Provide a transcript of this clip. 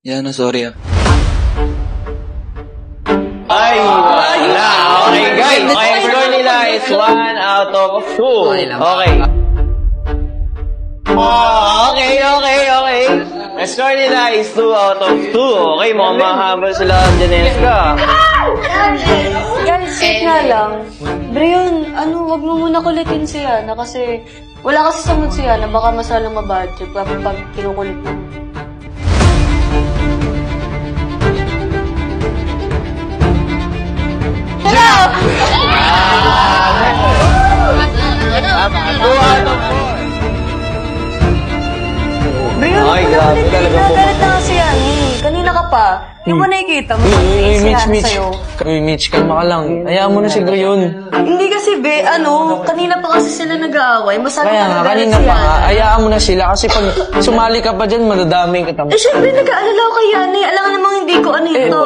Yan, sorry ah. Ay, wala. Okay, guys. Okay, score nila is 1 out of 2. Okay. Oh, okay. Score nila is 2 out of 2. Okay, mukhang mahabol sila ang Janeska. Guys, wait nga lang. Brion, wag mo muna kulitin si Yana kasi wala kasi sa mood si Yana, baka masalang mabadyo pag kinukulit mo. Hello! 2 out of 4. Brion, Ay, grabe talaga po. nagalit na kasi yan eh. Kanina ka pa. Hindi mo nakikita, masakit si Yana sa'yo. Mitch, kalma ka lang. Hayaan mo na si Brion. Hindi kasi, kanina pa kasi sila nag-aaway. Masalang Kaya nga, nagagalit kanina si pa Yana. nga, hayaan mo na sila kasi pag sumali ka pa dyan, madadaming kita. Eh, syempre, nag-aalala ko kay Yana. Alam nga namang hindi ko ano ito.